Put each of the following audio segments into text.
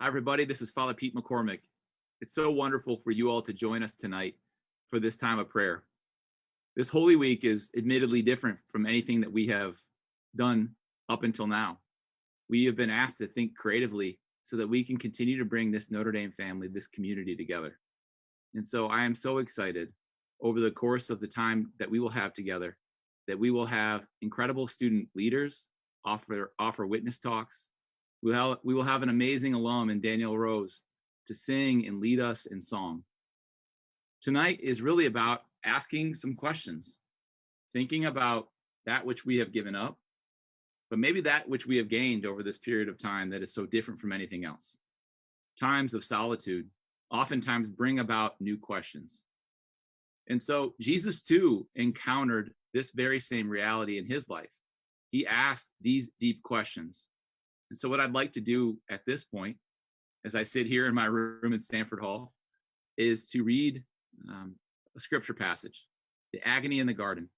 Hi, everybody. This is Father Pete McCormick. It's so wonderful for you all to join us tonight for this time of prayer. This Holy Week is admittedly different from anything that we have done up until now. We have been asked to think creatively so that we can continue to bring this Notre Dame family, this community together. And so I am so excited over the course of the time that we will have together, that we will have incredible student leaders offer witness talks. We will have an amazing alum in Danielle Rose to sing and lead us in song. Tonight is really about asking some questions, thinking about that which we have given up, but maybe that which we have gained over this period of time that is so different from anything else. Times of solitude oftentimes bring about new questions. And so Jesus too encountered this very same reality in his life. He asked these deep questions. And so what I'd like to do at this point, as I sit here in my room in Stanford Hall, is to read a scripture passage, the agony in the garden,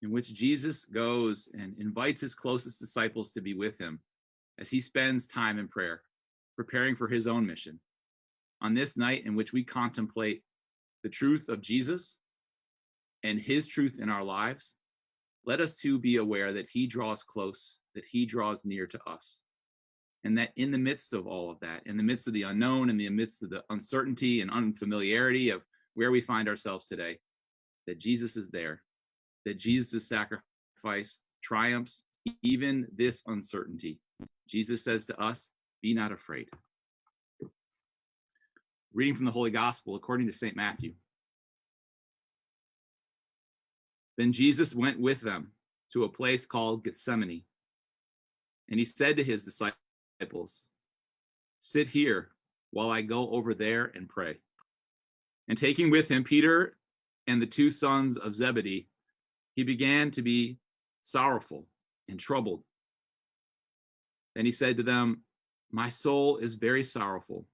in which Jesus goes and invites his closest disciples to be with him as he spends time in prayer, preparing for his own mission. On this night in which we contemplate the truth of Jesus and his truth in our lives, let us too be aware that he draws close, that he draws near to us. And that in the midst of all of that, in the midst of the unknown, in the midst of the uncertainty and unfamiliarity of where we find ourselves today, that Jesus is there, that Jesus' sacrifice triumphs even this uncertainty. Jesus says to us, be not afraid. Reading from the Holy Gospel according to St. Matthew. Then Jesus went with them to a place called Gethsemane, and he said to his disciples, sit here while I go over there and pray. And taking with him Peter and the two sons of Zebedee, he began to be sorrowful and troubled. Then he said to them, my soul is very sorrowful,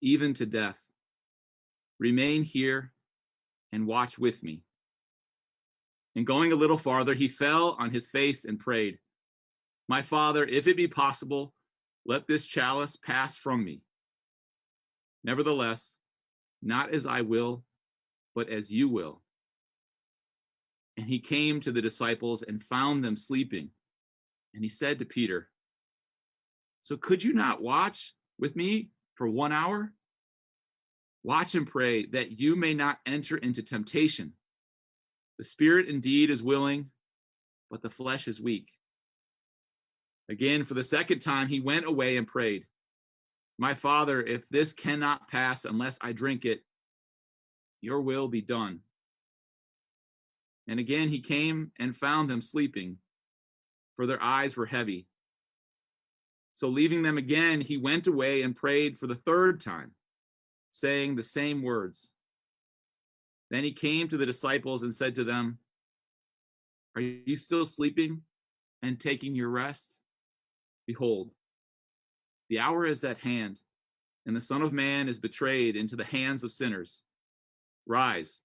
even to death. Remain here and watch with me. And going a little farther, he fell on his face and prayed, my Father, if it be possible, let this chalice pass from me. Nevertheless, not as I will, but as you will. And he came to the disciples and found them sleeping. And he said to Peter, so could you not watch with me for 1 hour? Watch and pray that you may not enter into temptation. The spirit indeed is willing, but the flesh is weak. Again, for the second time, he went away and prayed, my Father, if this cannot pass unless I drink it, your will be done. And again, he came and found them sleeping, for their eyes were heavy. So leaving them again, he went away and prayed for the third time, saying the same words. Then he came to the disciples and said to them, are you still sleeping and taking your rest? Behold, the hour is at hand, and the Son of Man is betrayed into the hands of sinners. Rise,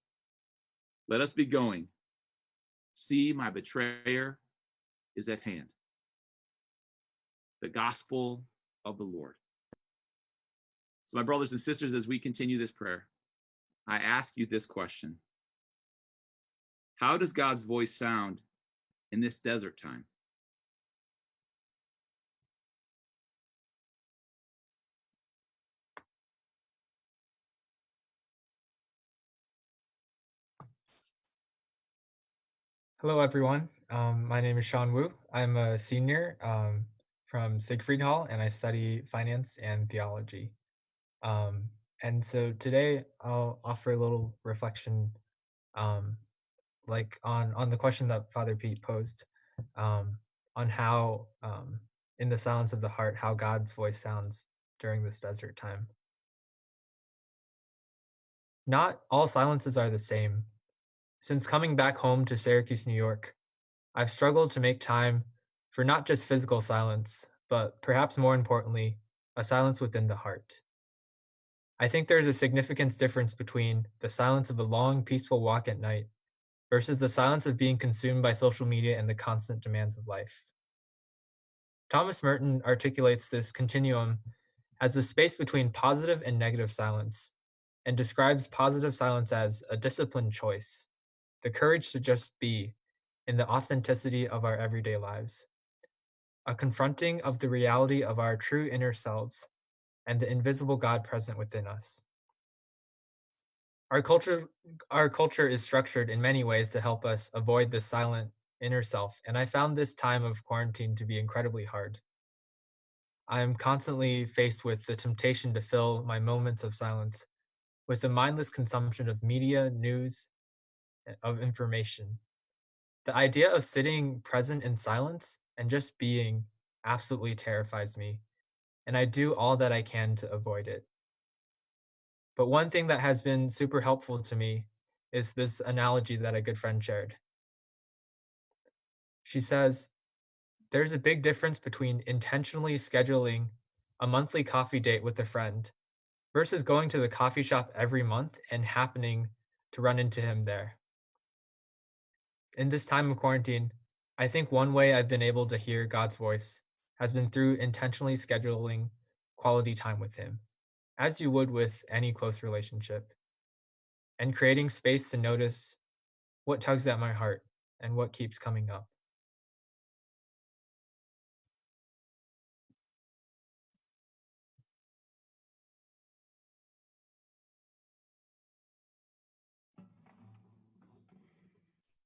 let us be going. See, my betrayer is at hand. The gospel of the Lord. So, my brothers and sisters, as we continue this prayer, I ask you this question. How does God's voice sound in this desert time? Hello, everyone. My name is Sean Wu. I'm a senior from Siegfried Hall, and I study finance and theology. Um, and so today I'll offer a little reflection, like on the question that Father Pete posed, on how, in the silence of the heart, how God's voice sounds during this desert time. Not all silences are the same. Since coming back home to Syracuse, New York, I've struggled to make time for not just physical silence, but perhaps more importantly, a silence within the heart. I think there's a significant difference between the silence of a long, peaceful walk at night versus the silence of being consumed by social media and the constant demands of life. Thomas Merton articulates this continuum as the space between positive and negative silence, and describes positive silence as a disciplined choice, the courage to just be in the authenticity of our everyday lives, a confronting of the reality of our true inner selves and the invisible God present within us. Our culture, our culture is structured in many ways to help us avoid the silent inner self, and I found this time of quarantine to be incredibly hard. I am constantly faced with the temptation to fill my moments of silence with the mindless consumption of media, news, of information. The idea of sitting present in silence and just being absolutely terrifies me, and I do all that I can to avoid it. But one thing that has been super helpful to me is this analogy that a good friend shared. She says, there's a big difference between intentionally scheduling a monthly coffee date with a friend versus going to the coffee shop every month and happening to run into him there. In this time of quarantine, I think one way I've been able to hear God's voice has been through intentionally scheduling quality time with Him, as you would with any close relationship, and creating space to notice what tugs at my heart and what keeps coming up.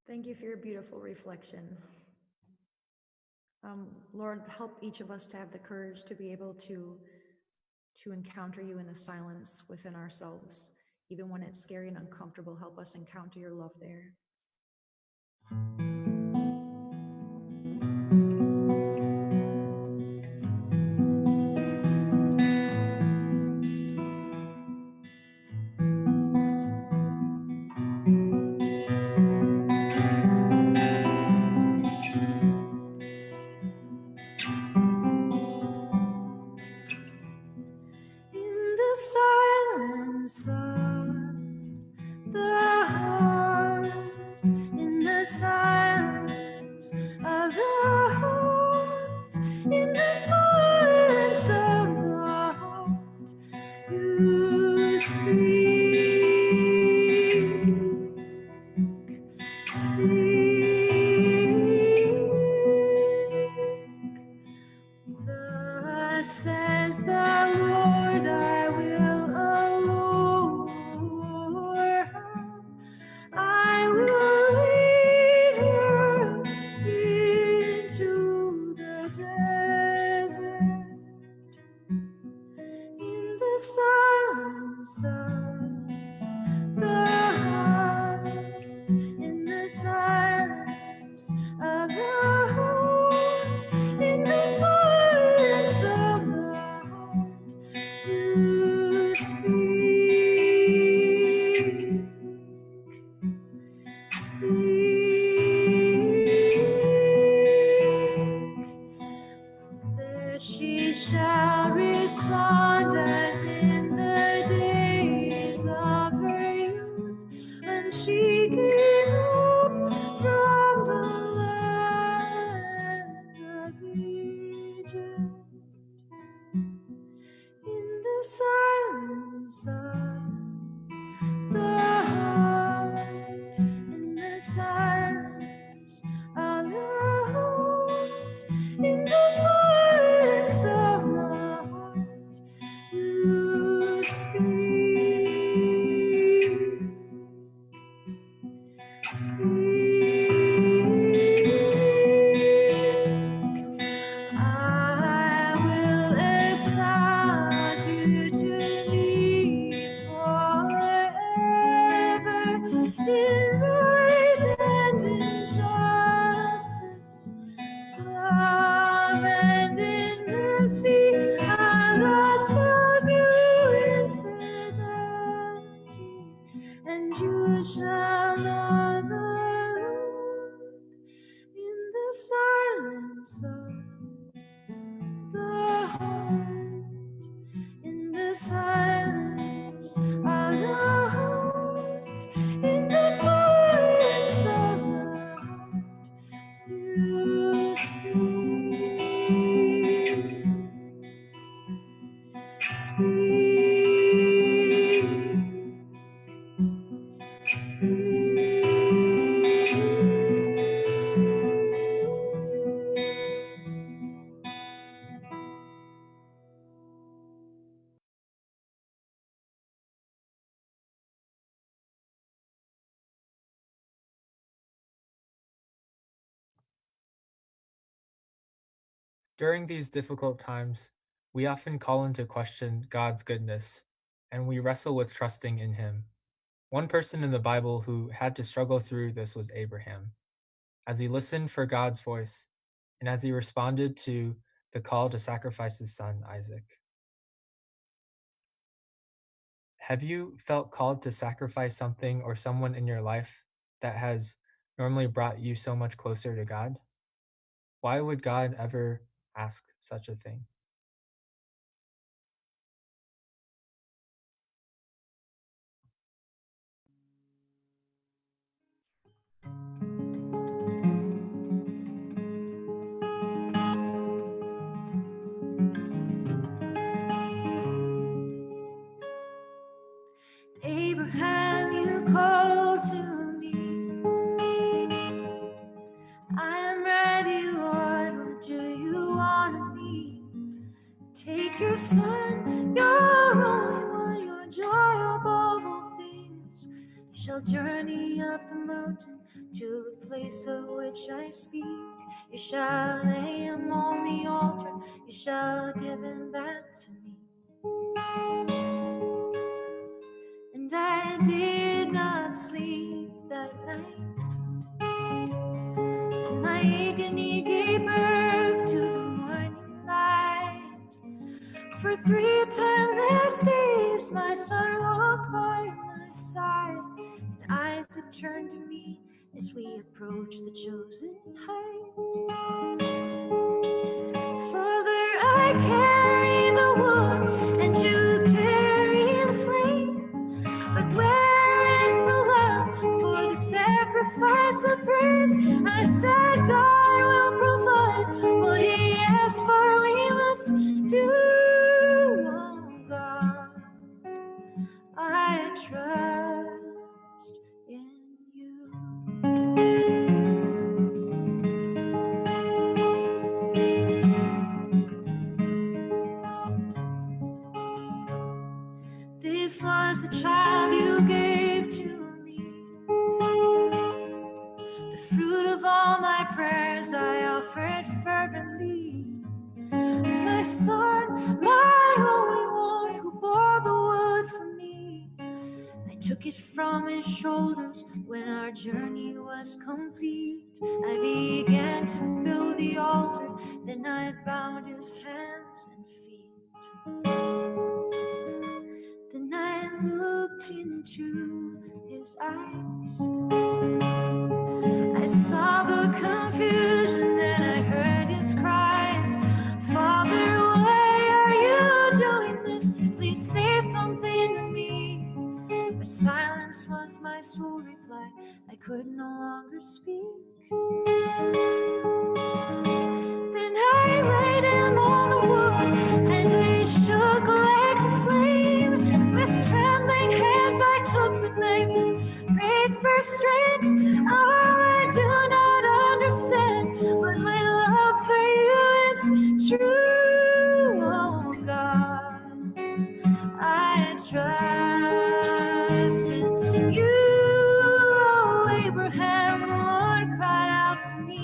Thank you for your beautiful reflection. Lord, help each of us to have the courage to be able to encounter you in the silence within ourselves. Even when it's scary and uncomfortable, help us encounter your love there. In the silence of the heart, in the silence of the heart, in the silence of the heart, you speak. Thus says the Lord, I will allure her. I will lead her into the desert. In the silence of the heart, in the silence of the heart, in the silence of the heart, you speak. There she shall respond as in the days of her youth, when she came up from the land of Egypt. In the silence of the heart, in the silence of the heart, in the silence of the heart, you speak. I will espouse you to me forever in right and in justice, love and in mercy. I will espouse you in fidelity, and you shall know the Lord in the silence of the heart, in the silence of the heart, in the silence of the heart, you speak. During these difficult times, we often call into question God's goodness, and we wrestle with trusting in Him. One person in the Bible who had to struggle through this was Abraham. As he listened for God's voice, and as he responded to the call to sacrifice his son, Isaac. Have you felt called to sacrifice something or someone in your life that has normally brought you so much closer to God? Why would God ever ask such a thing? Abraham, you called to me. I am ready, Lord. What do you want of me? Take your son, your only one, your joy above all things. You shall journey up the mountain to the place of which I speak. You shall lay him on the altar. You shall give him back to me. And I did not sleep that night. And my agony gave birth to the morning light. For 3 timeless days my son walked by my side, and Isaac turned to me as we approached the chosen height. Father, I carry the wood and you carry the flame, but where is the love for the sacrifice of praise? I said God will provide what he asked for, we must do. Oh God, I trust in you. This was the child you gave to me, the fruit of all my prayers I offered fervently. My son, my only one, who bore the wood for me. I took it from his shoulders when our journey was complete. I began to build the altar, then I bound his hands and feet. Then I looked into his eyes. I saw the confusion, then I heard his cries. Father, why are you doing this? Please say something to me. But silence was my sole reply. I could no longer speak. Then I laid him on the wood, and we shook like a flame. With trembling hands I took the knife and prayed for strength. Oh, I do not understand, but my love for you is true. Oh God, I trust in you. Oh, Abraham, the Lord cried out to me,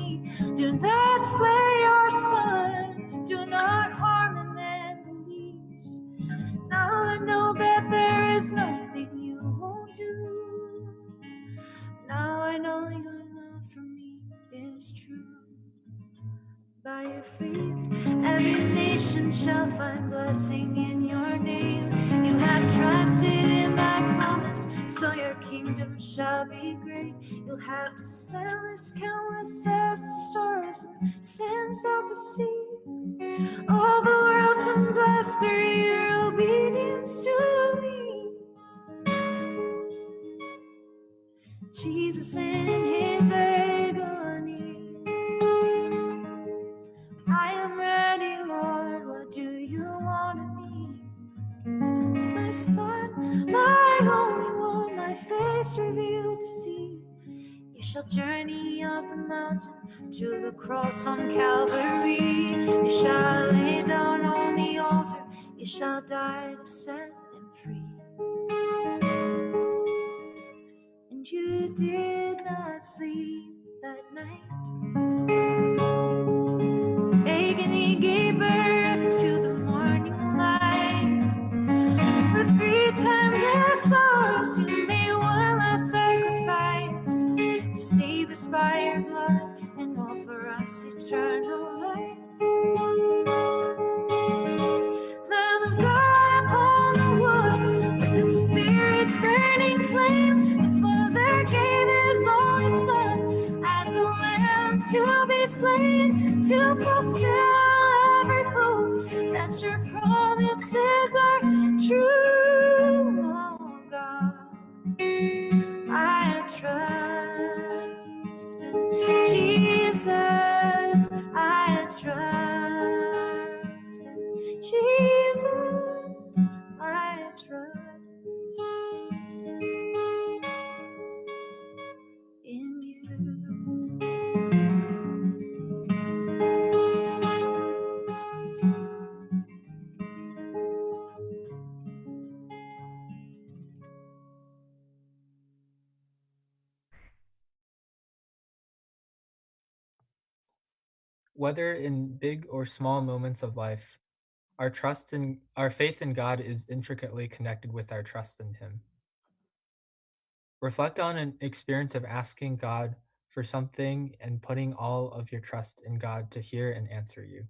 do not slay your son, do not harm him in the least. Now I know that there is nothing you won't do. Now I know your love for me is true. By your faith, every nation shall find blessing in your name. You have trusted in my promise, so your kingdom shall be great. You'll have descendants countless as the stars and sands of the sea. All the world's been blessed through your obedience to me. Jesus in his agony, I am ready, Lord, what do you want of me? My son, my only one, my face revealed to see. You shall journey up the mountain to the cross on Calvary. You shall lay down on the altar. You shall die to set them free. And you did not sleep that night. Agony birth to the morning light. For 3 times their sorrows, you made one last sacrifice to save us by your blood and offer us eternal life. Lamb of God upon the wood, with the Spirit's burning flame, the Father gave His only Son as the Lamb to be slain, to fulfill every hope that your promises are true. Oh God, I trust in Jesus. I trust in Jesus. I trust in you. Whether in big or small moments of life, our faith in God is intricately connected with our trust in Him. Reflect on an experience of asking God for something and putting all of your trust in God to hear and answer you.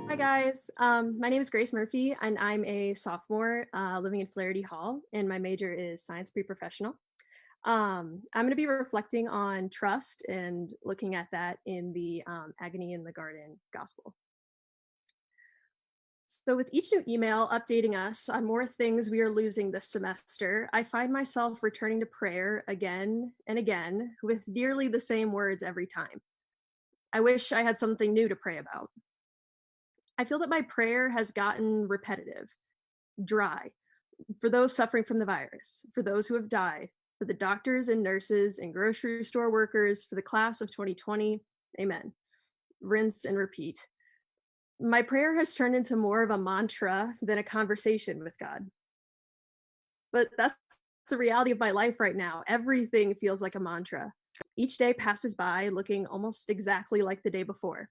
Hi guys, my name is Grace Murphy and I'm a sophomore living in Flaherty Hall, and my major is science pre-professional. I'm going to be reflecting on trust and looking at that in the Agony in the Garden gospel. So with each new email updating us on more things we are losing this semester, I find myself returning to prayer again and again with nearly the same words every time. I wish I had something new to pray about. I feel that my prayer has gotten repetitive, dry, for those suffering from the virus, for those who have died, for the doctors and nurses and grocery store workers, for the class of 2020, amen. Rinse and repeat. My prayer has turned into more of a mantra than a conversation with God. But that's the reality of my life right now. Everything feels like a mantra. Each day passes by looking almost exactly like the day before.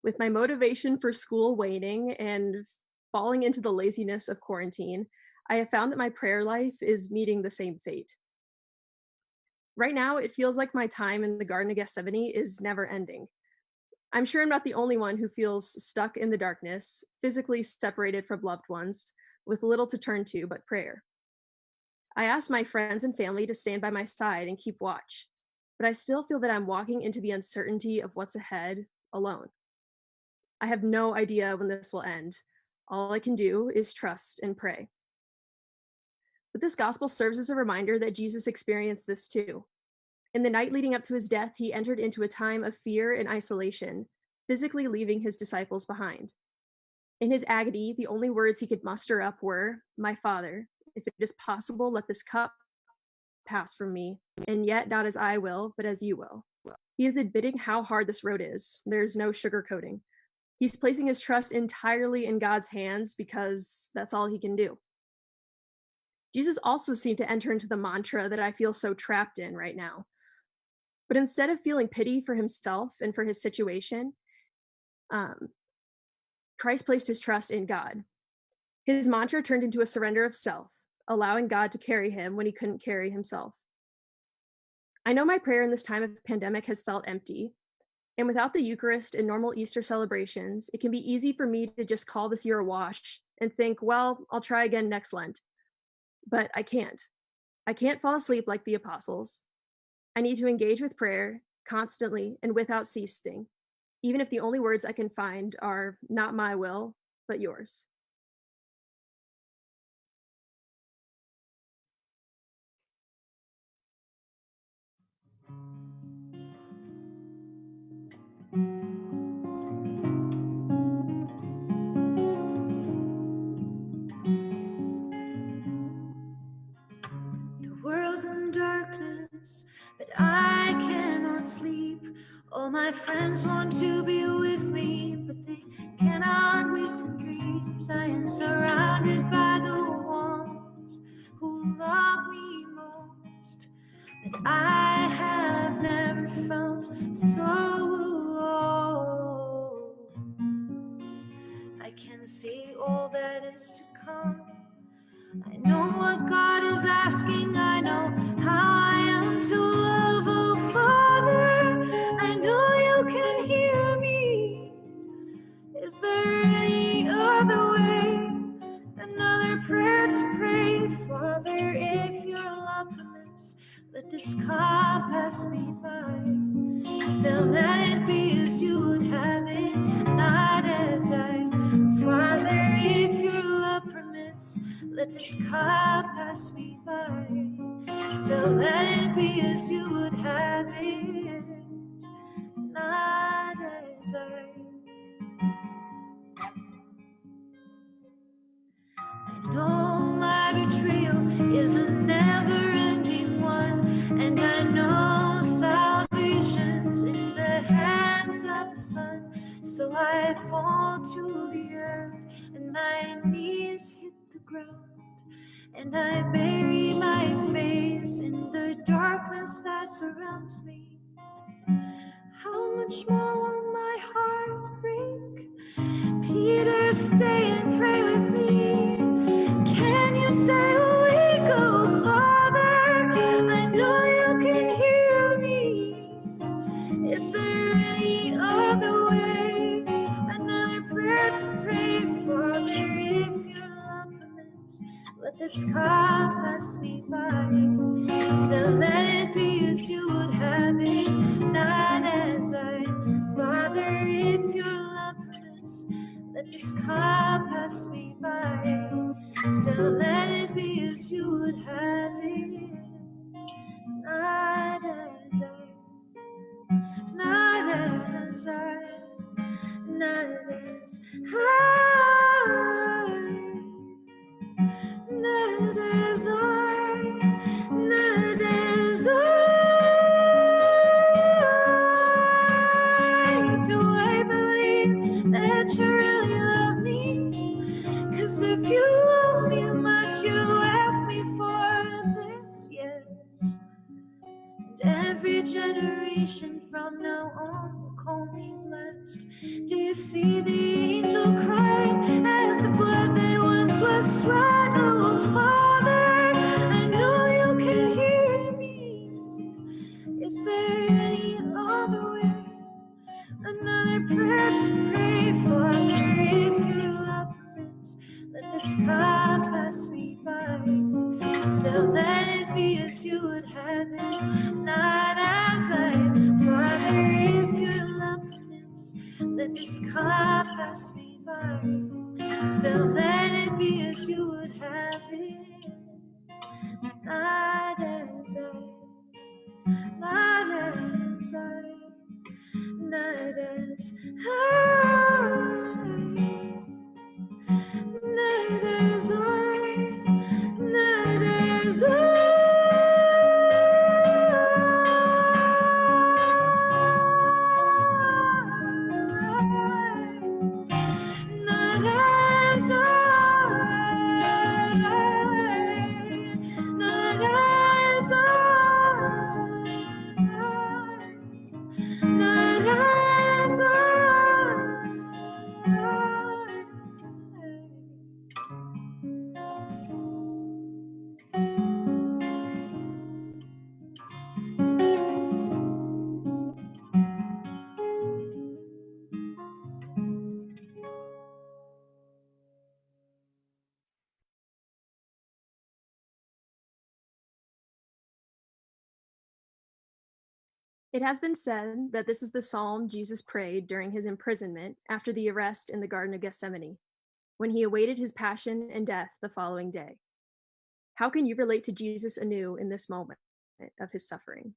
With my motivation for school waning and falling into the laziness of quarantine, I have found that my prayer life is meeting the same fate. Right now, it feels like my time in the Garden of Gethsemane is never ending. I'm sure I'm not the only one who feels stuck in the darkness, physically separated from loved ones, with little to turn to but prayer. I ask my friends and family to stand by my side and keep watch, but I still feel that I'm walking into the uncertainty of what's ahead alone. I have no idea when this will end. All I can do is trust and pray. But this gospel serves as a reminder that Jesus experienced this too. In the night leading up to his death, he entered into a time of fear and isolation, physically leaving his disciples behind. In his agony, the only words he could muster up were, "My Father, if it is possible, let this cup pass from me, and yet not as I will, but as you will." He is admitting how hard this road is. There's no sugarcoating. He's placing his trust entirely in God's hands because that's all he can do. Jesus also seemed to enter into the mantra that I feel so trapped in right now. But instead of feeling pity for himself and for his situation, Christ placed his trust in God. His mantra turned into a surrender of self, allowing God to carry him when he couldn't carry himself. I know my prayer in this time of pandemic has felt empty, and without the Eucharist and normal Easter celebrations, it can be easy for me to just call this year a wash and think, well, I'll try again next Lent. But I can't. I can't fall asleep like the apostles. I need to engage with prayer constantly and without ceasing, even if the only words I can find are not my will, but yours. The world's in darkness, but I cannot sleep. All my friends want to be with me, but they cannot wake from dreams. I am surrounded by the ones who love me most. that I have never felt so low. I can see all that is to come. I know what God is asking. I know how I am to love. Oh, Father, I know you can hear me. Is there any other way? Another prayer to pray. Father, if your love permits, let this cup pass me by. Still let it be as you would have it, not as I. Father, if your love permits, let this cup pass me by. Still let it be as you would have it, not as I. I know my betrayal is a never-ending one, and I know salvation's in the hands of the Son. So I fall to the earth, and my knees hit the ground, and I bury my face in the darkness that surrounds me. How much more will my heart break? Peter, stay and pray with me. Can you stay awake, oh Father? I know you can hear me. Is there any other way? Another prayer to pray, Father, if your love permits. Let this cup pass me by. Still let it be as you would have it, not as I. Father, if your love permits, let this cup pass me by. Still let it be as you would have it, not as I. Not as I. Not as I. Not as I. Not as I. Do I believe that you really love me? 'Cause if you love me, must you ask me for this? Yes. And every generation from now on will call me blessed. Do you see the angel crying and the blood that once was sweat? Oh, Father, I know you can hear me. Is there any other way? Another prayer to pray, Father, if your love permits, let this cup pass me by. Still let it be as you would have it, not as I. Father, if your love permits, let this cup pass me by. Still let it be as you would have it, not as I. Not as I. Not as I. Not as I. Not as I. Not as I. Not as I. Not as I. It has been said that this is the psalm Jesus prayed during his imprisonment after the arrest in the Garden of Gethsemane, when he awaited his passion and death the following day. How can you relate to Jesus anew in this moment of his suffering?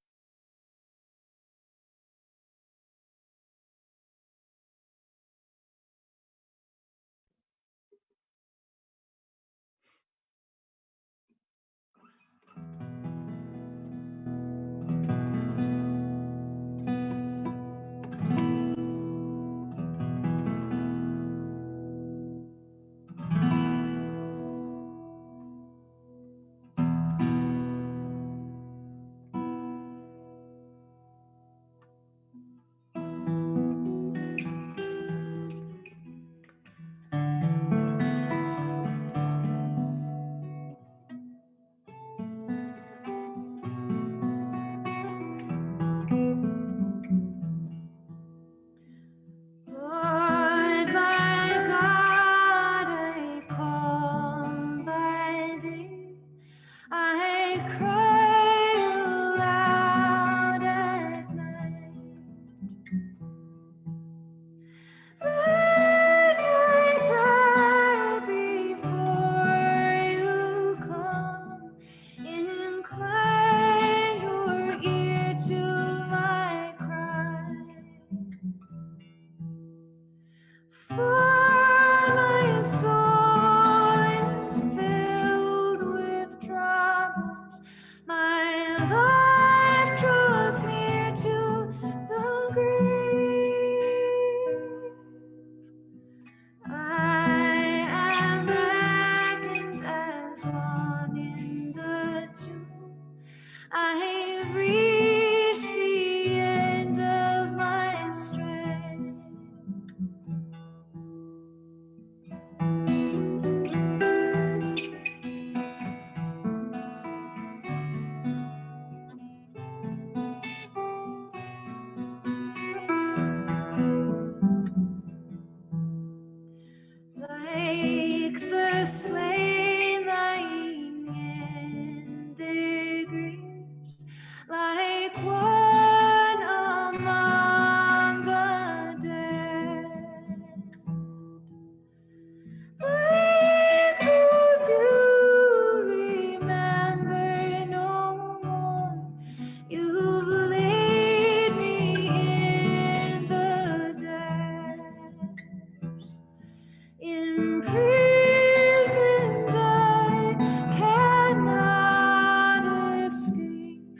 imprisoned, I cannot escape.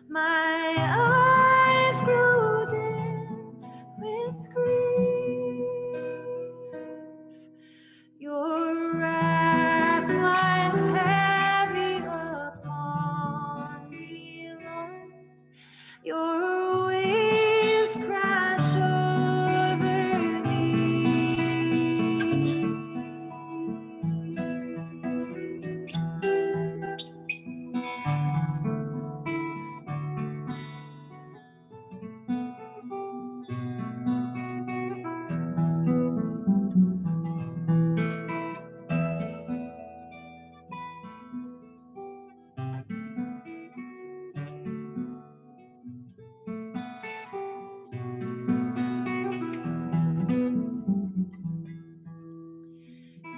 My eyes grew dim with grief. Your wrath lies heavy upon me, Lord. Your waves crash over me.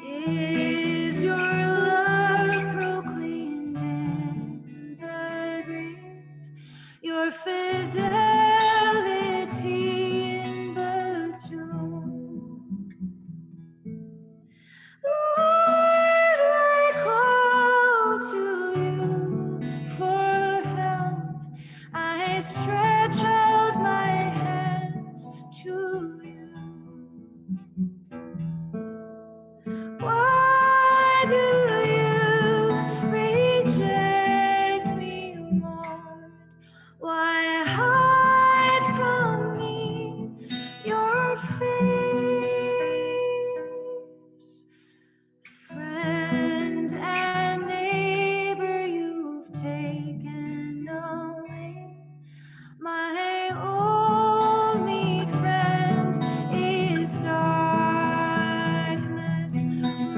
Is your love proclaimed in the grave? Your fidelity in the tomb? Lord, I call to you for help. I stretch out my hands to you. Why do you reject me, Lord? Why hide from me your face? Friend and neighbor, you've taken away my only friend is darkness.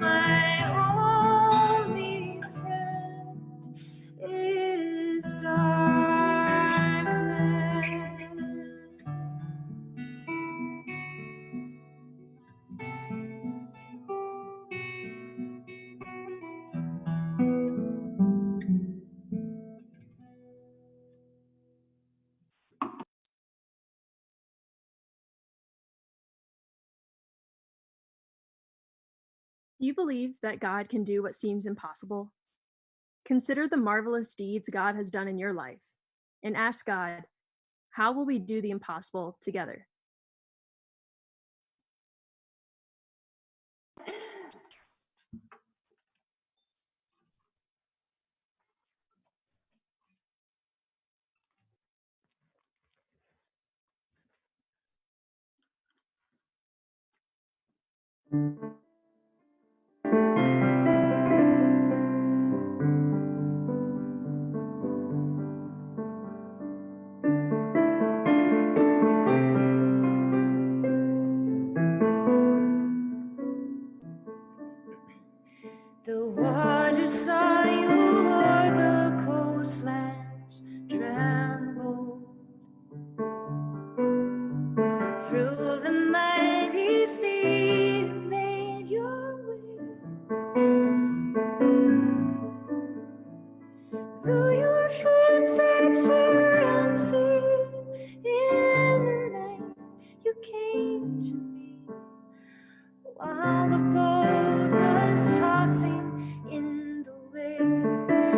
My only friend is darkness. Do you believe that God can do what seems impossible? Consider the marvelous deeds God has done in your life and ask God, how will we do the impossible together? The waters saw you, o'er the coastlands trembled. Through the mighty sea, you made your way. Though your footsteps were unseen, in the night you came to me. While the boat was tossing in the waves,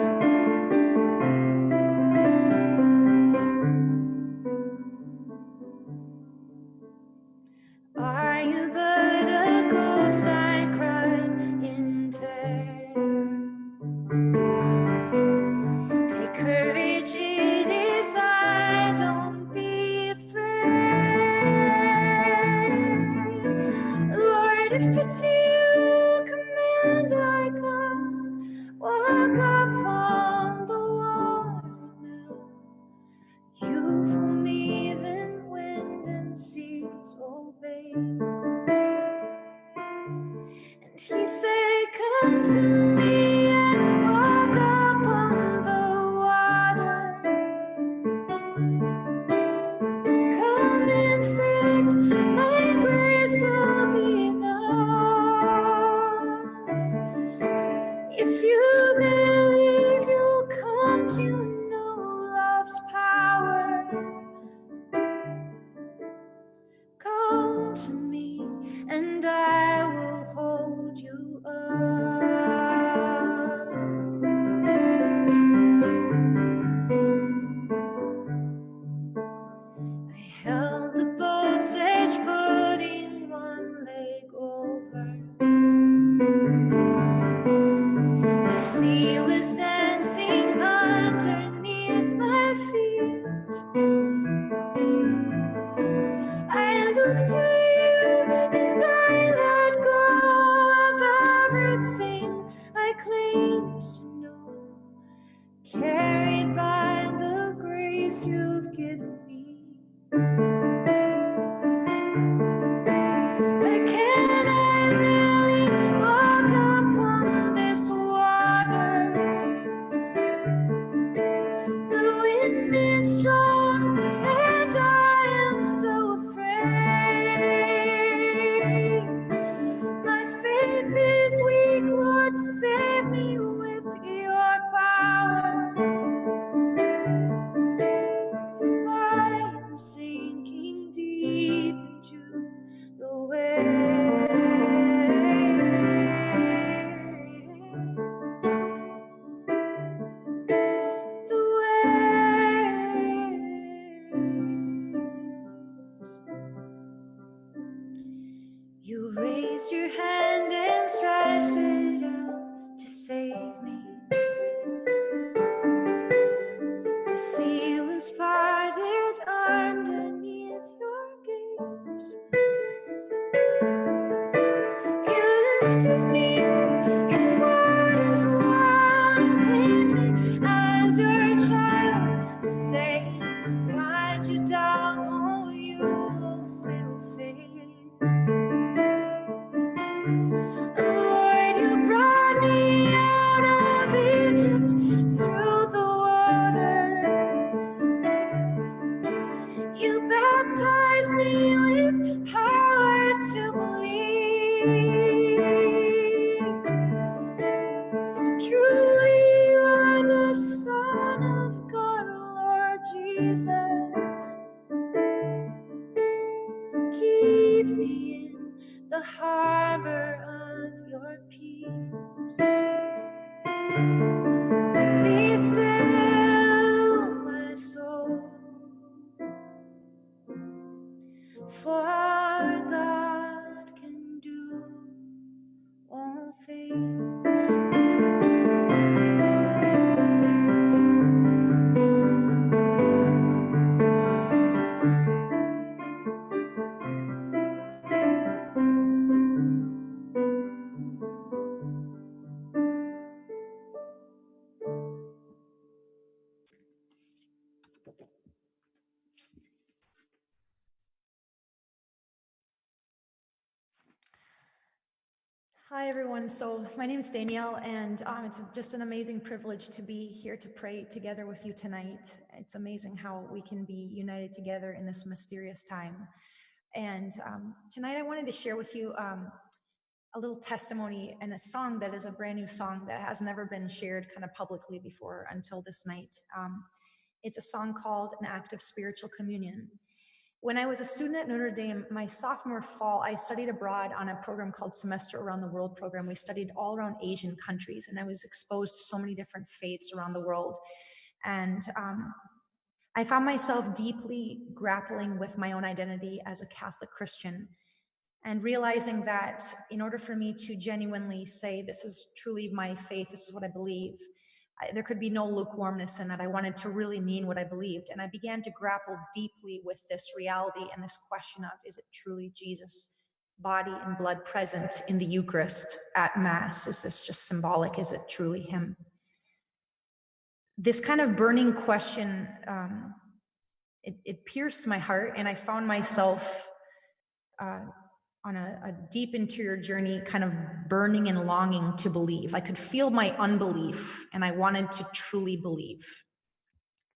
are you but a ghost? I cried in terror. Take courage, it is I, don't be afraid. Lord, if it's you, command I come. Walk upon the water now. You whom even wind and seas obey. And he said, come to me and walk upon the water. Come in faith, my grace will be enough. If you believe, you'll come to know love's power. Come to me and I will hold you to you, and I let go of everything I claimed to know, carried by the grace you've given me. But can I really walk upon this water? The wind is strong and I am so afraid. My faith is weak, Lord, save me with your power. I am sinking deep into the waves. The waves. You raised your hand and stretched it out to save me. The sea was parted underneath your gaze. You lifted me up in waters wide and claimed me as your child. Say, why'd you down, oh you little faith? Lord, you brought me out of Egypt through the waters. You baptized me with power to believe. Truly, you are the Son of God, Lord Jesus. Keep me in the harbor of your peace. Be still, my soul, for God can do all things. Hi, everyone. So my name is Danielle, and it's just an amazing privilege to be here to pray together with you tonight. It's amazing how we can be united together in this mysterious time. And tonight I wanted to share with you a little testimony and a song that is a brand new song that has never been shared kind of publicly before until this night. It's a song called An Act of Spiritual Communion. When I was a student at Notre Dame, my sophomore fall, I studied abroad on a program called Semester Around the World program. We studied all around Asian countries, and I was exposed to so many different faiths around the world. And I found myself deeply grappling with my own identity as a Catholic Christian and realizing that in order for me to genuinely say, this is truly my faith, this is what I believe, there could be no lukewarmness in that. I wanted to really mean what I believed. And I began to grapple deeply with this reality and this question of, is it truly Jesus' body and blood present in the Eucharist at Mass? Is this just symbolic? Is it truly him? This kind of burning question, it pierced my heart, and I found myself on a deep interior journey, kind of burning and longing to believe. I could feel my unbelief, and I wanted to truly believe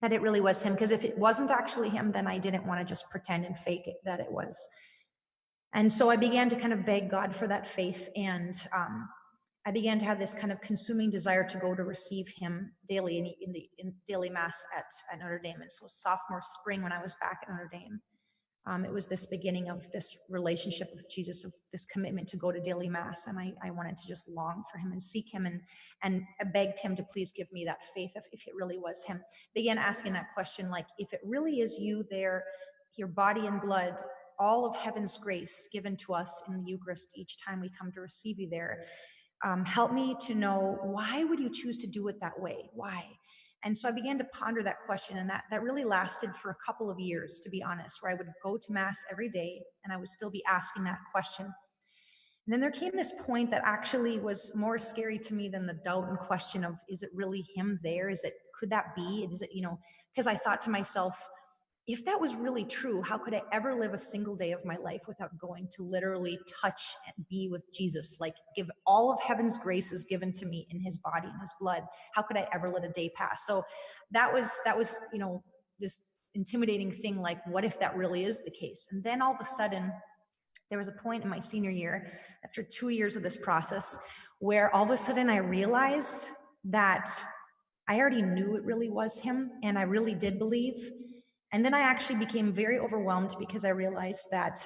that it really was him, because if it wasn't actually him, then I didn't want to just pretend and fake it that it was. And so I began to kind of beg God for that faith, and I began to have this kind of consuming desire to go to receive him daily in daily Mass at Notre Dame. And so sophomore spring, when I was back at Notre Dame, it was this beginning of this relationship with Jesus, of this commitment to go to daily Mass. And I wanted to just long for him and seek him, and I begged him to please give me that faith if it really was him. Began asking that question, like, if it really is you there, your body and blood, all of heaven's grace given to us in the Eucharist each time we come to receive you there, help me to know, why would you choose to do it that way? Why? And so I began to ponder that question, and that really lasted for a couple of years, to be honest, where I would go to Mass every day and I would still be asking that question. And then there came this point that actually was more scary to me than the doubt and question of, is it really him there? Could that be? Is it, because I thought to myself, if that was really true, how could I ever live a single day of my life without going to literally touch and be with Jesus? Like, give all of heaven's graces given to me in his body and his blood. How could I ever let a day pass? So that was, this intimidating thing. Like, what if that really is the case? And then all of a sudden, there was a point in my senior year, after 2 years of this process, where all of a sudden I realized that I already knew it really was him, and I really did believe. And then I actually became very overwhelmed because I realized that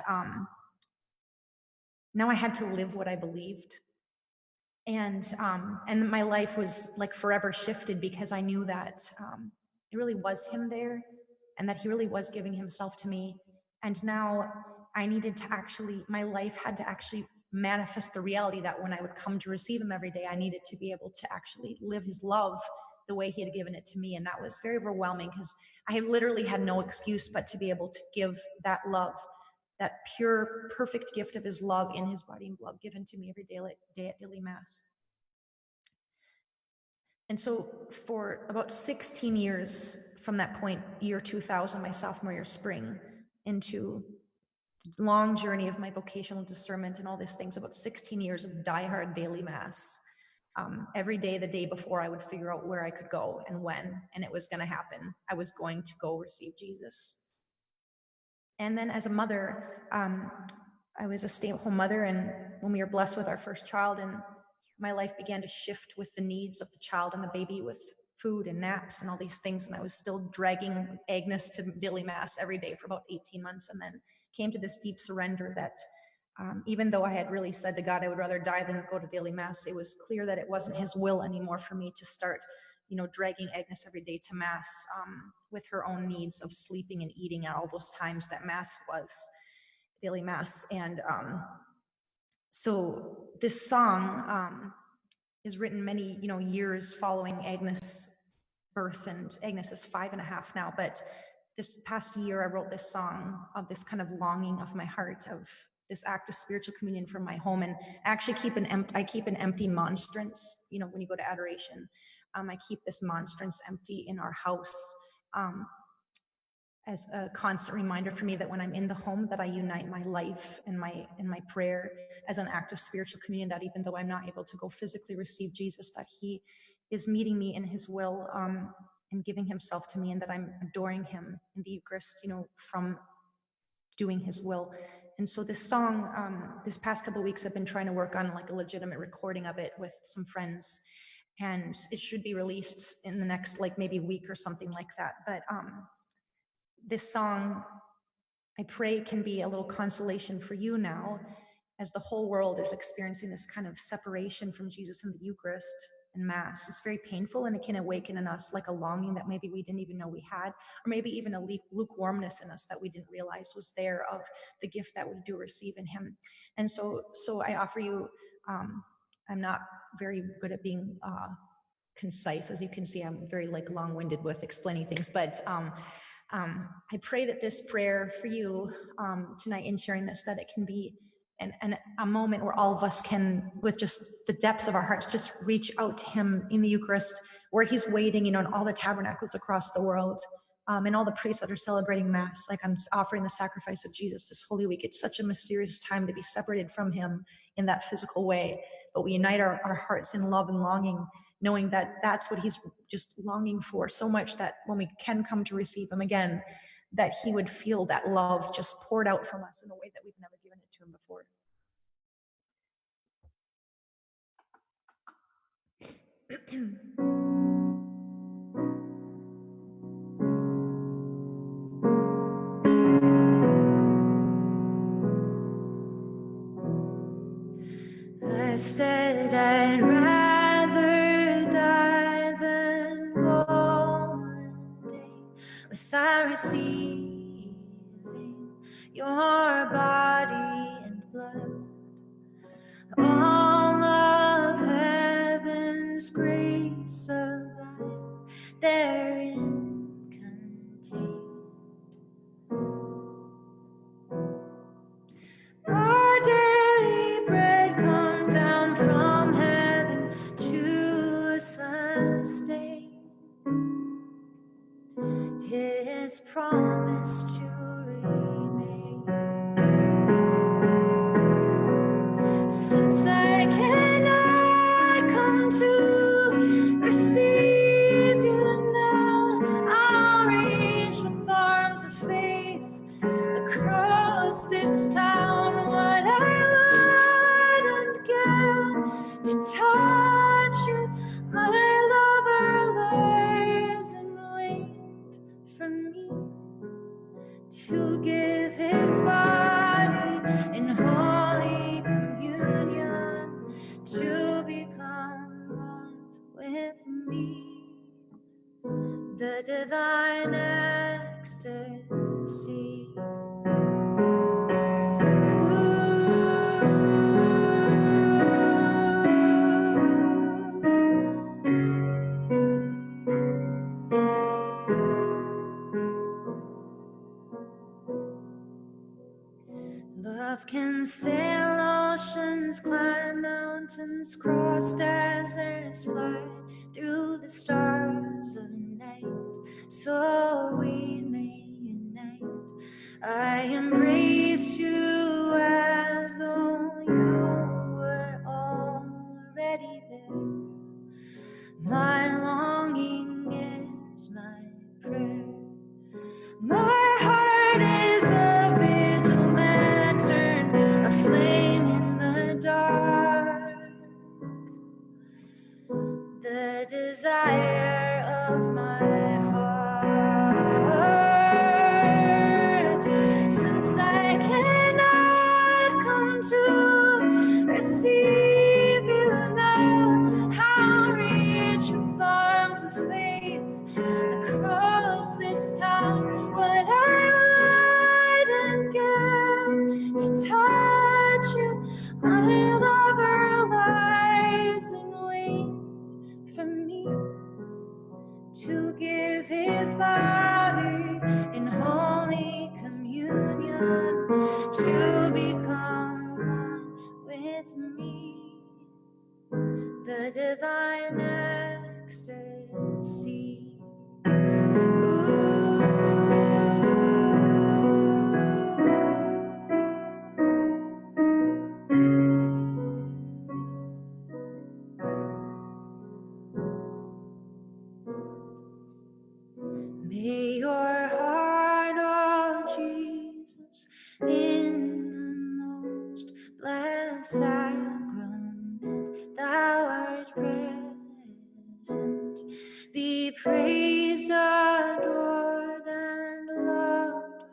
now I had to live what I believed. And my life was like forever shifted because I knew that it really was him there, and that he really was giving himself to me. And now I needed to my life had to actually manifest the reality that when I would come to receive him every day, I needed to be able to actually live his love the way he had given it to me. And that was very overwhelming because I literally had no excuse but to be able to give that love, that pure, perfect gift of his love in his body and blood given to me every day at daily Mass. And so for about 16 years from that point, year 2000, my sophomore year spring, into the long journey of my vocational discernment and all these things, about 16 years of diehard daily Mass. Every day, the day before, I would figure out where I could go and when, and it was going to happen. I was going to go receive Jesus. And then as a mother, I was a stay-at-home mother, and when we were blessed with our first child, and my life began to shift with the needs of the child and the baby, with food and naps and all these things, and I was still dragging Agnes to daily Mass every day for about 18 months, and then came to this deep surrender that even though I had really said to God I would rather die than go to daily Mass, it was clear that it wasn't his will anymore for me to start dragging Agnes every day to Mass with her own needs of sleeping and eating at all those times that Mass was, daily Mass. And so this song is written many years following Agnes' birth, and Agnes is 5.5 now, but this past year I wrote this song of this kind of longing of my heart, of this act of spiritual communion from my home. And I actually keep an empty monstrance. When you go to adoration, I keep this monstrance empty in our house as a constant reminder for me that when I'm in the home, that I unite my life and my prayer as an act of spiritual communion, that even though I'm not able to go physically receive Jesus, that he is meeting me in his will and giving himself to me, and that I'm adoring him in the Eucharist, from doing his will. And so this song, this past couple of weeks, I've been trying to work on like a legitimate recording of it with some friends, and it should be released in the next maybe week or something like that. But this song, I pray, can be a little consolation for you now, as the whole world is experiencing this kind of separation from Jesus in the Eucharist and Mass. It's very painful, and it can awaken in us like a longing that maybe we didn't even know we had, or maybe even a lukewarmness in us that we didn't realize was there, of the gift that we do receive in him. And so I offer you, I'm not very good at being concise. As you can see, I'm very long-winded with explaining things, but I pray that this prayer for you tonight, in sharing this, that it can be a moment where all of us can, with just the depths of our hearts, just reach out to him in the Eucharist, where he's waiting, in all the tabernacles across the world, and all the priests that are celebrating Mass. I'm offering the sacrifice of Jesus this Holy Week. It's such a mysterious time to be separated from him in that physical way, but we unite our hearts in love and longing, knowing that that's what he's just longing for so much, that when we can come to receive him again, that he would feel that love just poured out from us in a way that we've never given it to him before. I said I'd rather die than go one day without receiving your body and blood. All of heaven's grace alive, there Since I cannot come to receive you now, I'll reach with arms of faith across this town. What I wouldn't give to touch you, my lover lies and wait for me to give his body in holy communion, to become one with me, the divine ecstasy. Love can sail oceans, climb mountains, cross deserts, fly through the stars of night, so we may unite. I embrace you as though you were already there. My longing is my prayer. My heart is a vigil lantern, a flame in the dark, the desire of my heart. Since I cannot come to receive you now, I'll reach with arms of faith across this town. What I wouldn't give to touch you, my lover lies and waits for me to give his body in holy communion, to become one with me, the divine ecstasy. May your heart, oh Jesus, in the most blessed sacrament, thou art present, be praised, adored, and loved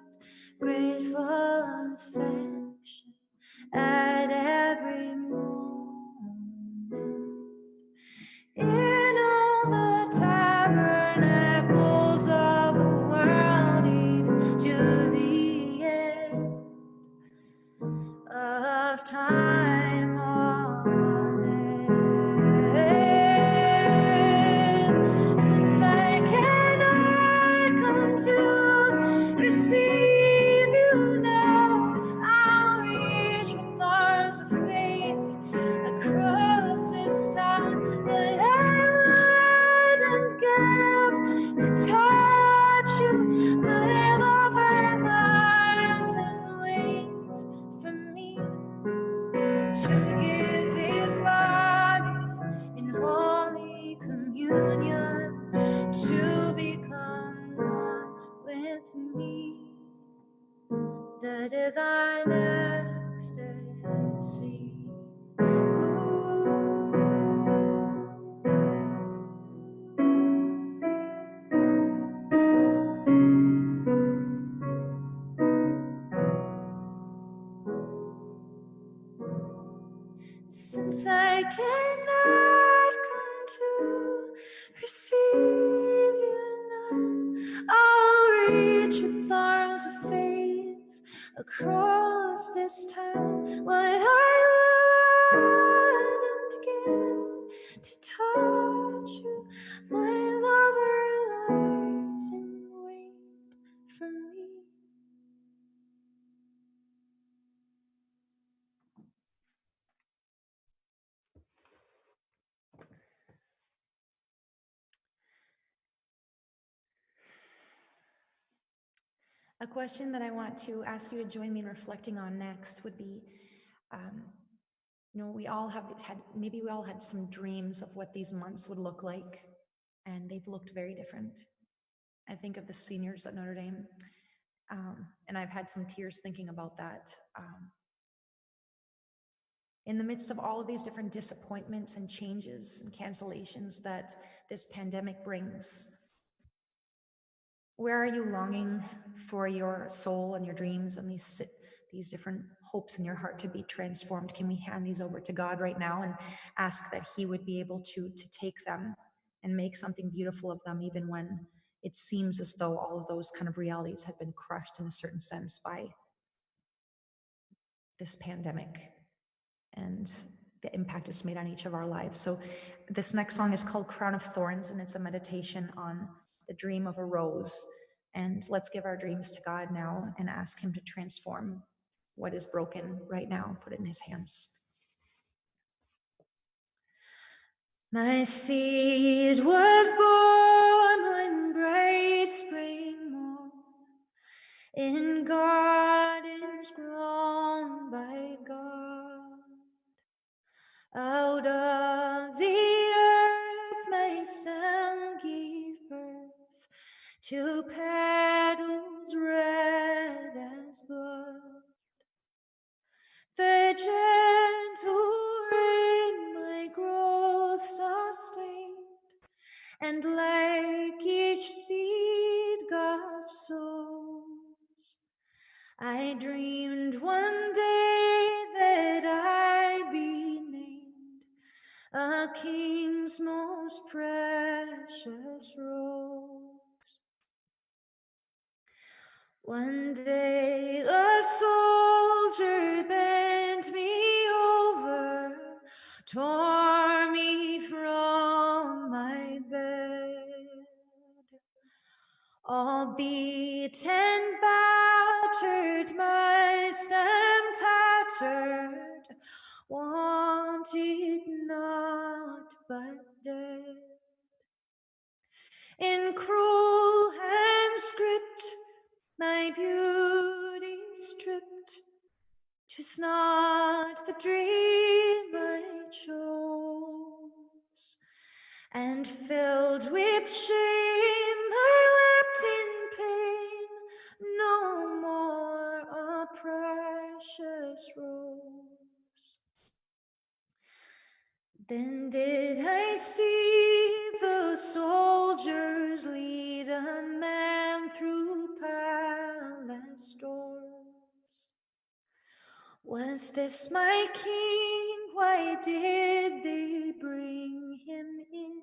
with grateful affection at every moment. In all the tabernacles of the world, even to the end of time. Amen. Since I cannot come to receive you now, I'll reach with arms of faith across this town. But I wouldn't give to touch you, my lover lies and waits for me to give his body in holy communion, to become one with me, the divine ecstasy. Since I cannot come to receive you now, I'll reach with arms of faith across this town. What I wouldn't give to touch you, my lover lies and waits for me. A question that I want to ask you to join me in reflecting on next would be, We all have maybe we all had some dreams of what these months would look like, and they've looked very different. I think of the seniors at Notre Dame, and I've had some tears thinking about that. In the midst of all of these different disappointments and changes and cancellations that this pandemic brings, where are you longing for your soul and your dreams and these different hopes in your heart to be transformed? Can we hand these over to God right now and ask that He would be able to take them and make something beautiful of them, even when it seems as though all of those kind of realities have been crushed in a certain sense by this pandemic and the impact it's made on each of our lives. So this next song is called Crown of Thorns, and it's a meditation on the dream of a rose. And let's give our dreams to God now and ask Him to transform what is broken right now, put it in His hands. My seed was born one bright spring morn in gardens grown by God. Out of the earth my stem gave birth to petals red as blood. The gentle rain my growth sustained, and like each seed God sows, I dreamed one day that I'd be named a king's most precious rose. One day a soldier bent me over, tore me from my bed. All beaten, battered, my stem tattered, wanted not but dead. In cruel hands gripped, my beauty stripped, 'twas not the dream I chose. And filled with shame, I wept in pain, no more a precious rose. Then did I see the soldiers lead a man through palace doors. Was this my king? Why did they bring him in?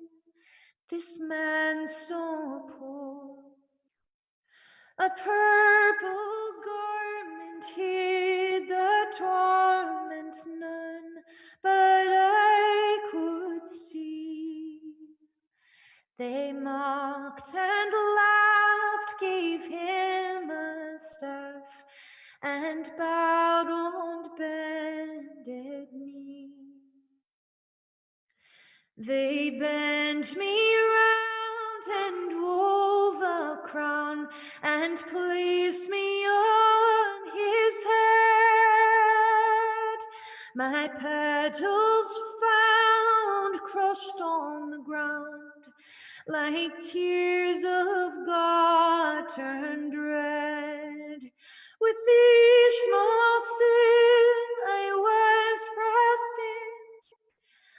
This man so poor. A purple garment hid the torment, none but I could see. They mocked and laughed, gave him a staff, and bowed on bended knee. They bent me round and wove a crown and placed me on his head. My petals found crushed on the ground, like tears of God turned red. With each small sin I was pressed in,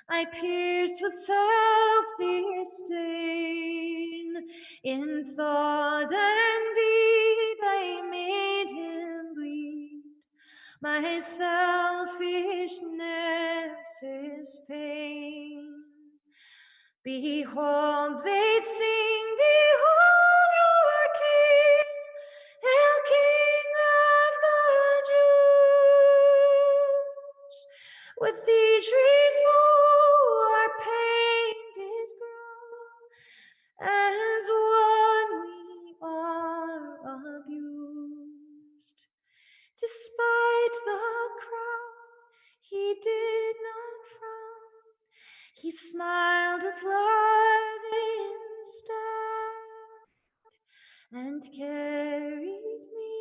I pierced with self-disdain. In thought and deed I made him bleed. My selfishness is pain. Behold, they'd sing, behold your King, El King of the Jews. With each response our pain did grow, as one we are abused. Despite the crown, he did not frown. He smiled with love instead, and carried me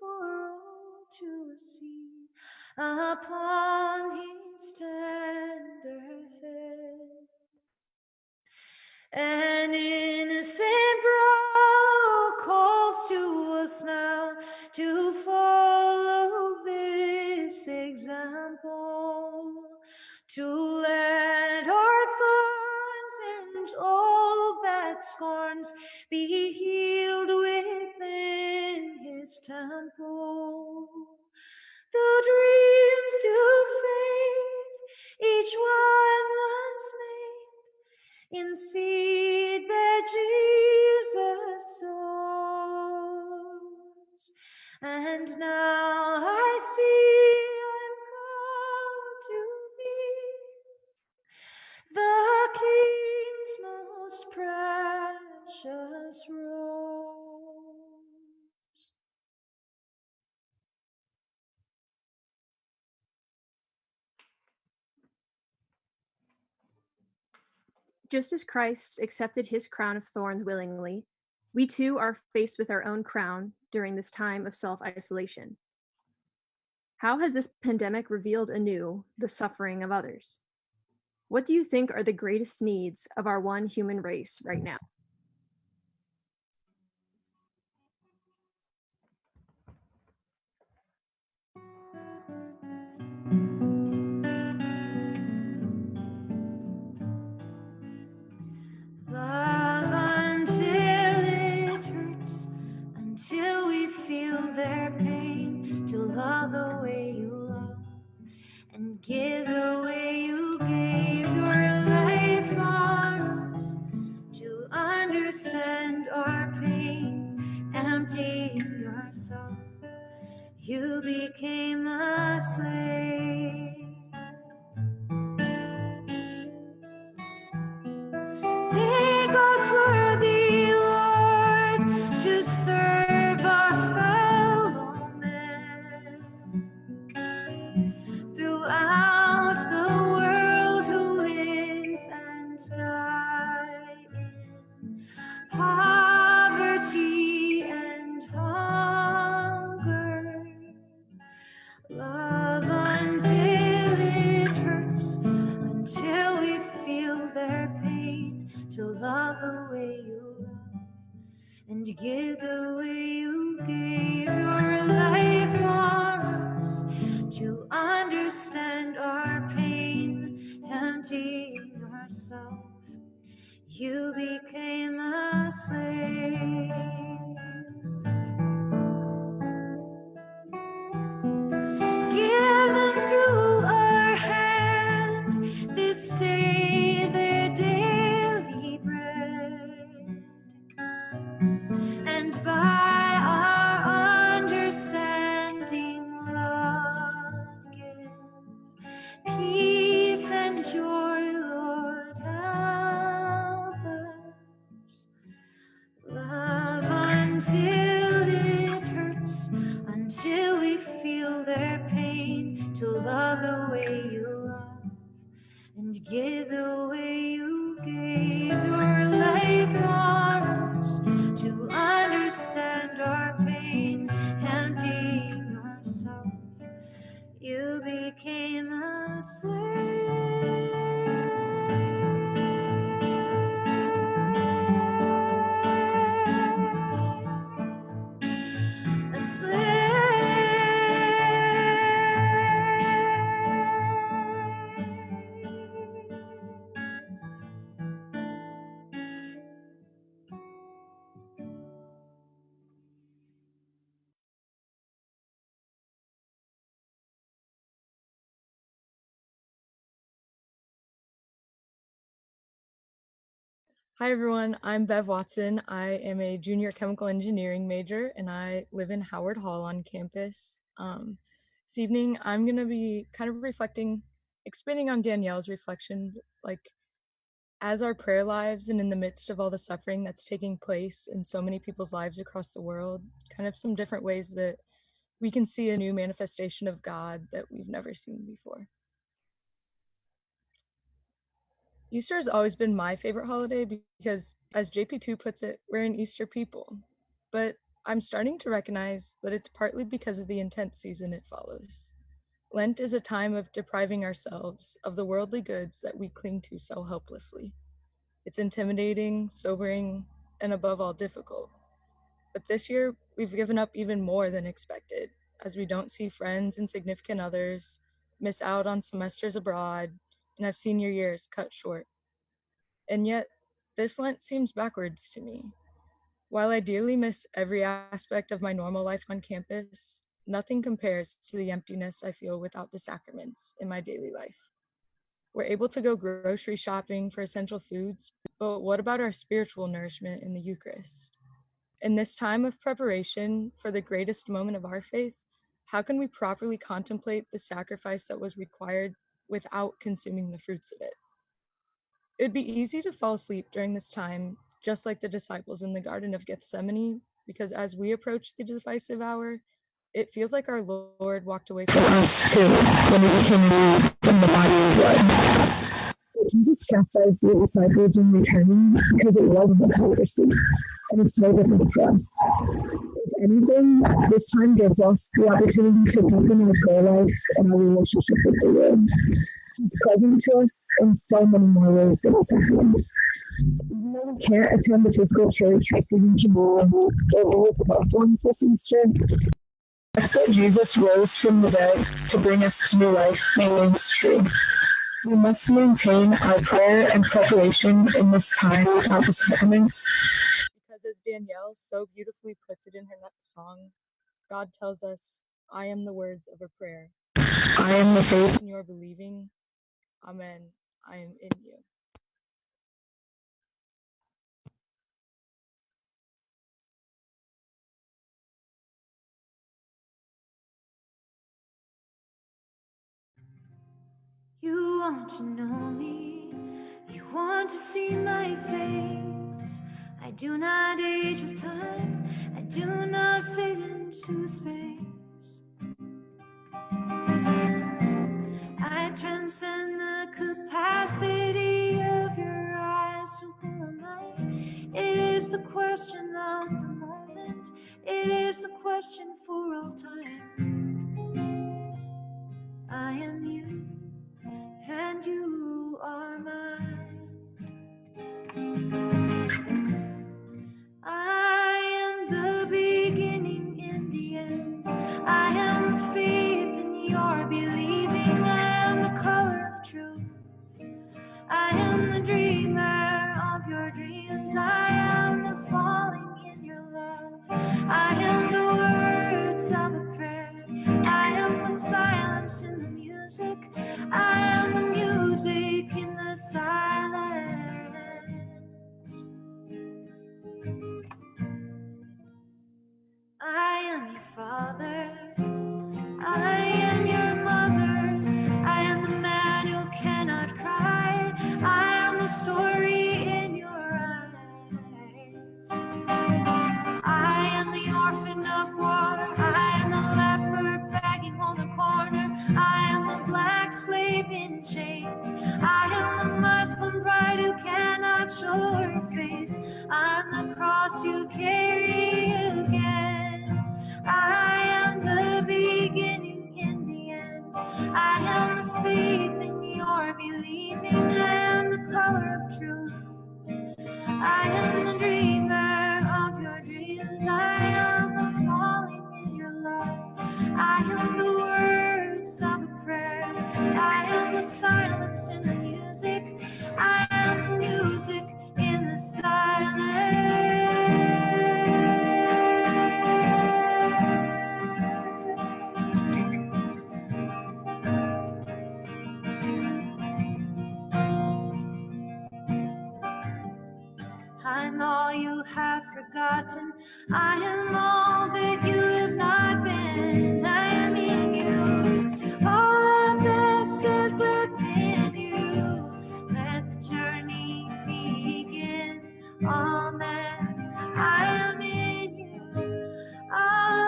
for all to see upon his tender head. An innocent brow calls to us now to follow this example, to let our thorns and all that scorns be healed within his temple. Though dreams do fade, each one was made in seed that Jesus sows. And now I see I'm called to be the King's most precious rose. Just as Christ accepted his crown of thorns willingly, we too are faced with our own crown during this time of self-isolation. How has this pandemic revealed anew the suffering of others? What do you think are the greatest needs of our one human race right now? Love until it hurts, until we feel their pain, to love the way you love and give the way you gave your life for us, to understand our pain, emptying yourself, you became a slave. Make us worthy, Lord, to serve our fellow men throughout the world who live and die in poverty and hunger. Love until it hurts, until we feel their pain, to love the way you love and give the way you gave your life for us, to understand our pain, emptying yourself, you became a slave. Give them through our hands this day their daily bread, and by our understanding love give peace and joy, Lord, help us. Love until it hurts, until we feel their pain, to love the way you love and give the way you gave your life for us, to understand our pain, emptying yourself, you became a slave. A Hi everyone, I'm Bev Watson. I am a junior chemical engineering major and I live in Howard Hall on campus. This evening I'm going to be kind of expanding on Danielle's reflection, like as our prayer lives and in the midst of all the suffering that's taking place in so many people's lives across the world, kind of some different ways that we can see a new manifestation of God that we've never seen before. Easter has always been my favorite holiday because, as JP2 puts it, we're an Easter people. But I'm starting to recognize that it's partly because of the intense season it follows. Lent is a time of depriving ourselves of the worldly goods that we cling to so helplessly. It's intimidating, sobering, and above all difficult. But this year, we've given up even more than expected, as we don't see friends and significant others, miss out on semesters abroad, and have senior years cut short. And yet, this Lent seems backwards to me. While I dearly miss every aspect of my normal life on campus, nothing compares to the emptiness I feel without the sacraments in my daily life. We're able to go grocery shopping for essential foods, but what about our spiritual nourishment in the Eucharist? In this time of preparation for the greatest moment of our faith, how can we properly contemplate the sacrifice that was required without consuming the fruits of it? It would be easy to fall asleep during this time, just like the disciples in the Garden of Gethsemane, because as we approach the decisive hour, it feels like our Lord walked away from us too, when we became moved from the body and blood. Jesus chastised the disciples when returning because it wasn't a power sleep, and it's no different for us. If anything, this time gives us the opportunity to deepen our prayer life and our relationship with the Lord. He's present to us in so many more ways than the sacraments. Even though we can't attend the physical church receiving communion or be with loved ones this Easter, that's that Jesus rose from the dead to bring us to new life remains true. We must maintain our prayer and preparation in this time without the sacraments. Because as Danielle so beautifully puts it in her next song, God tells us, I am the words of a prayer. I am the faith in your believing. Amen. I am in you. You want to know me, you want to see my face. I do not age with time, I do not fit into space. I transcend the capacity of your eyes. So who am I? It is the question of the moment, it is the question for all time. I am you, and you are mine. I am the beginning and the end. I am the faith in your believing. I am the color of truth. I am the dreamer of your dreams. I am the falling in your love. I am the words of a prayer. I am the silence in the music. I am the music in the silence. I am your father. I am your mother. I am the man who cannot cry. I am the story in your eyes. I am the orphan of war. I am the leopard begging on the corner. I am the black slave in chains. I am the Muslim bride who cannot show her face. I am the cross you carry again. I am the beginning and the end. I am the faith in your believing. I am the color of truth. I am the dreamer of your dreams. I am the falling in your love. I am the words of a prayer. I am the silence in the music. I am the music in the silence. I'm all you have forgotten. I am all that you have not been. I am in you. All of this is within you. Let the journey begin. Amen. I am in you. Amen.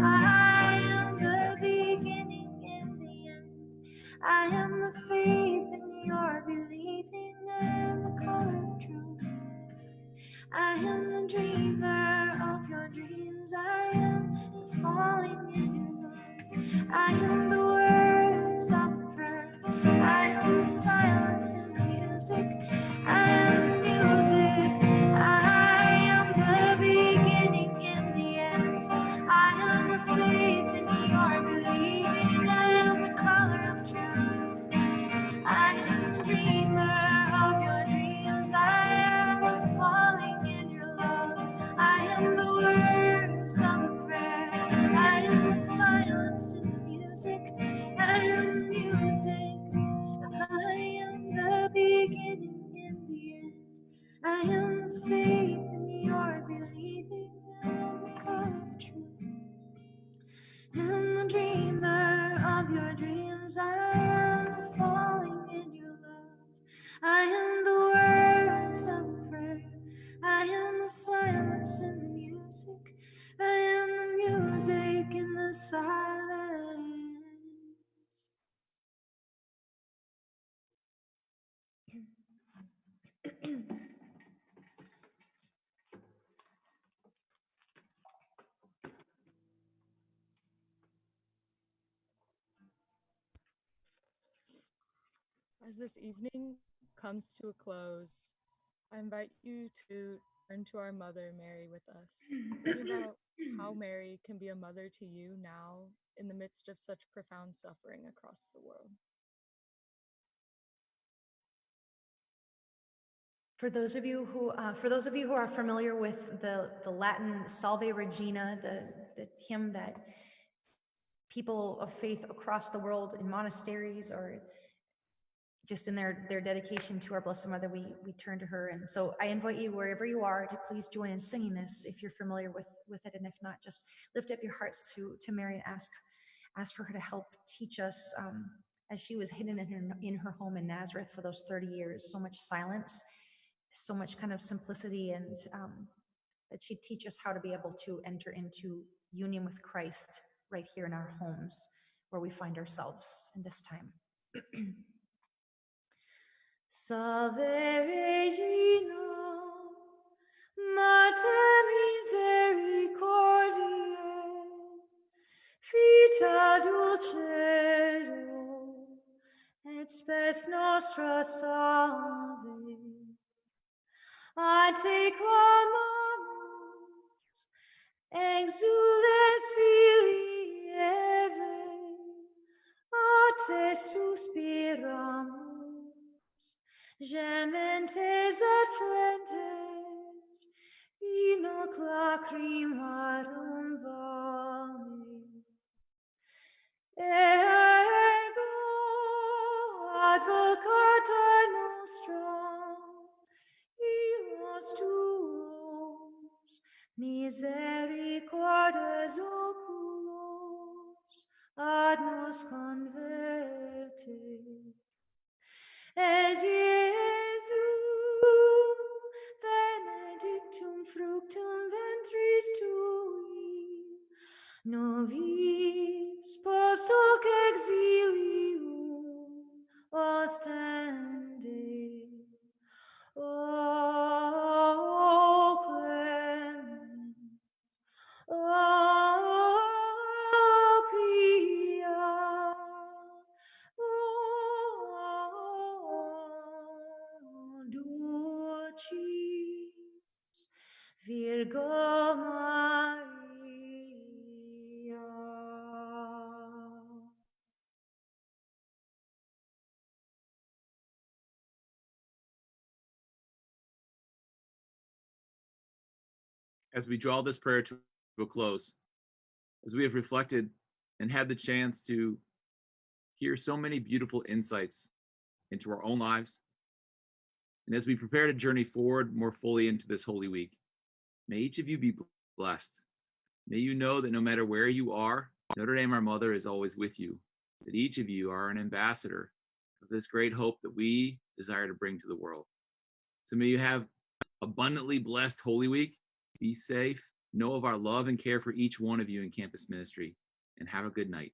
I am the beginning and the end. I am the faith in your believing. I am the color of truth. I am the dream. falling in your love. I am the words of prayer. I am the silence in music. I am the music. I am the beginning and the end. I am the faith in your believing. I am the color of truth. I am the dreamer of your dreams. I am the falling in your love. I am the words of a prayer. I am the silence in the music. I am the music. I am the beginning and the end. I am the faith in your believing. I am the color of truth. I am the dreamer of your dreams. I am the falling in your love. I am the words of prayer. I am the silence in the music. I am the music in the silence. As this evening comes to a close, I invite you to turn to our mother, Mary, with us. Think about how Mary can be a mother to you now in the midst of such profound suffering across the world. For those of you who are familiar with the Latin Salve Regina, the hymn that people of faith across the world in monasteries or just in their dedication to our Blessed Mother, we turn to her. And so I invite you, wherever you are, to please join in singing this if you're familiar with it, and if not, just lift up your hearts to Mary and ask for her to help teach us, as she was hidden in her home in Nazareth for those 30 years, so much silence, so much kind of simplicity, and that she'd teach us how to be able to enter into union with Christ right here in our homes where we find ourselves in this time. Salve Regina, Mater Misericordiae, Vita dulcedo, et spes nostra salve. A te clamamus, exules filii Eve, a te suspiramus, gementes et flentes, in hoc lacrimarum vale. Ego advocata nostra, iros tuos, misericordes oculos, ad nos converte. Et Iesu, benedictum fructum ventris tui, nobis post hoc exilium ostende. O clement, o pia, o dulcis Virgo Maria. As we draw this prayer to a close, as we have reflected and had the chance to hear so many beautiful insights into our own lives, and as we prepare to journey forward more fully into this Holy Week, may each of you be blessed. May you know that no matter where you are, Notre Dame, our Mother, is always with you, that each of you are an ambassador of this great hope that we desire to bring to the world. So may you have abundantly blessed Holy Week. Be safe. Know of our love and care for each one of you in campus ministry, and have a good night.